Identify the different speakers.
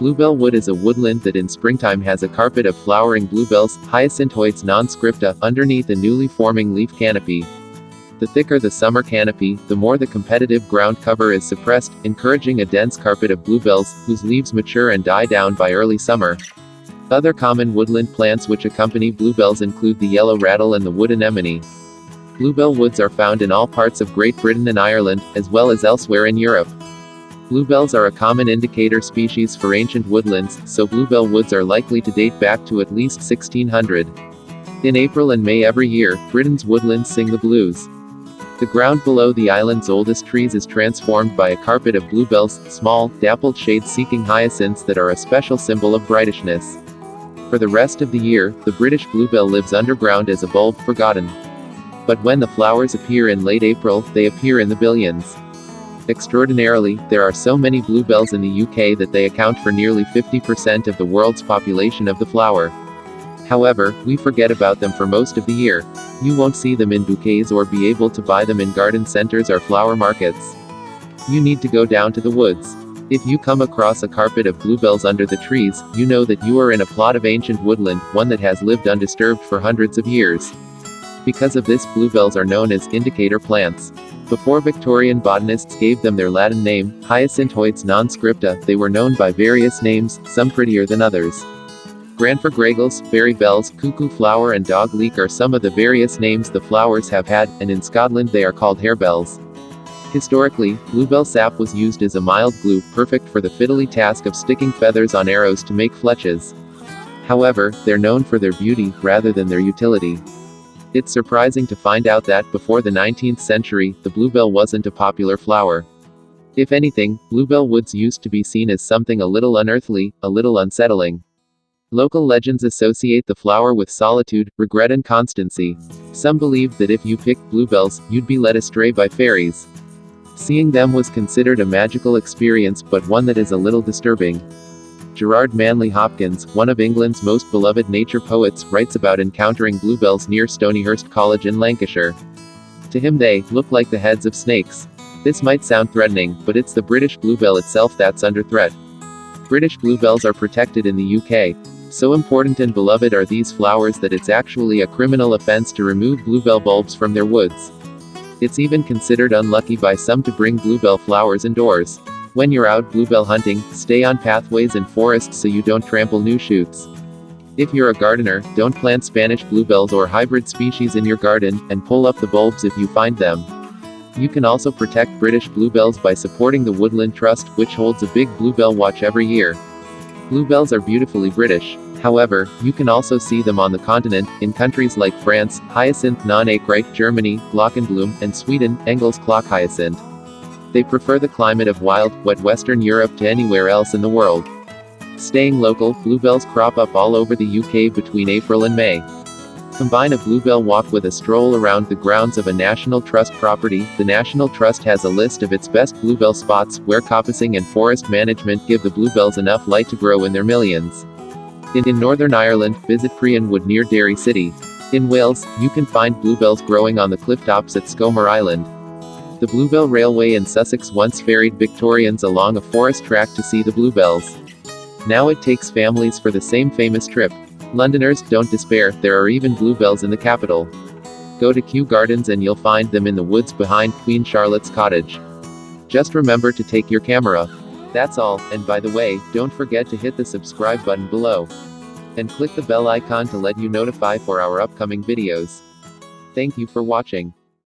Speaker 1: Bluebell wood is a woodland that in springtime has a carpet of flowering bluebells, Hyacintoides non-scripta, underneath a newly forming leaf canopy. The thicker the summer canopy, the more the competitive ground cover is suppressed, encouraging a dense carpet of bluebells, whose leaves mature and die down by early summer. Other common woodland plants which accompany bluebells include the yellow rattle and the wood anemone. Bluebell woods are found in all parts of Great Britain and Ireland, as well as elsewhere in Europe. Bluebells are a common indicator species for ancient woodlands, so bluebell woods are likely to date back to at least 1600. In April and May every year, Britain's woodlands sing the blues. The ground below the island's oldest trees is transformed by a carpet of bluebells, small, dappled shade-seeking hyacinths that are a special symbol of brightishness. For the rest of the year, the British bluebell lives underground as a bulb forgotten. But when the flowers appear in late April, they appear in the billions. Extraordinarily, there are so many bluebells in the UK that they account for nearly 50% of the world's population of the flower. However, we forget about them for most of the year. You won't see them in bouquets or be able to buy them in garden centers or flower markets. You need to go down to the woods. If you come across a carpet of bluebells under the trees, you know that you are in a plot of ancient woodland, one that has lived undisturbed for hundreds of years. Because of this, bluebells are known as indicator plants. Before Victorian botanists gave them their Latin name, Hyacintoides non-scripta, they were known by various names, some prettier than others. Granfer-Gregles, fairy bells, cuckoo flower and dog leek are some of the various names the flowers have had, and in Scotland they are called harebells. Historically, bluebell sap was used as a mild glue, perfect for the fiddly task of sticking feathers on arrows to make fletches. However, they're known for their beauty, rather than their utility. It's surprising to find out that, before the 19th century, the bluebell wasn't a popular flower. If anything, bluebell woods used to be seen as something a little unearthly, a little unsettling. Local legends associate the flower with solitude, regret and constancy. Some believed that if you picked bluebells, you'd be led astray by fairies. Seeing them was considered a magical experience, but one that is a little disturbing. Gerard Manley Hopkins, one of England's most beloved nature poets, writes about encountering bluebells near Stonyhurst College in Lancashire. To him they look like the heads of snakes. This might sound threatening, but it's the British bluebell itself that's under threat. British bluebells are protected in the UK. So important and beloved are these flowers that it's actually a criminal offence to remove bluebell bulbs from their woods. It's even considered unlucky by some to bring bluebell flowers indoors. When you're out bluebell hunting, stay on pathways and forests so you don't trample new shoots. If you're a gardener, don't plant Spanish bluebells or hybrid species in your garden, and pull up the bulbs if you find them. You can also protect British bluebells by supporting the Woodland Trust, which holds a big bluebell watch every year. Bluebells are beautifully British. However, you can also see them on the continent, in countries like France, hyacinth non-acrite, Germany, Glockenblume, and Sweden, Engels clock hyacinth. They prefer the climate of wild, wet Western Europe to anywhere else in the world. Staying local, bluebells crop up all over the UK between April and May. Combine a bluebell walk with a stroll around the grounds of a National Trust property. The National Trust has a list of its best bluebell spots, where coppicing and forest management give the bluebells enough light to grow in their millions. In Northern Ireland, visit Crean Wood near Derry City. In Wales, you can find bluebells growing on the clifftops at Scomer Island. The Bluebell Railway in Sussex once ferried Victorians along a forest track to see the bluebells. Now it takes families for the same famous trip. Londoners, don't despair, there are even bluebells in the capital. Go to Kew Gardens and you'll find them in the woods behind Queen Charlotte's cottage. Just remember to take your camera. That's all, and by the way, don't forget to hit the subscribe button below. And click the bell icon to let you notify for our upcoming videos. Thank you for watching.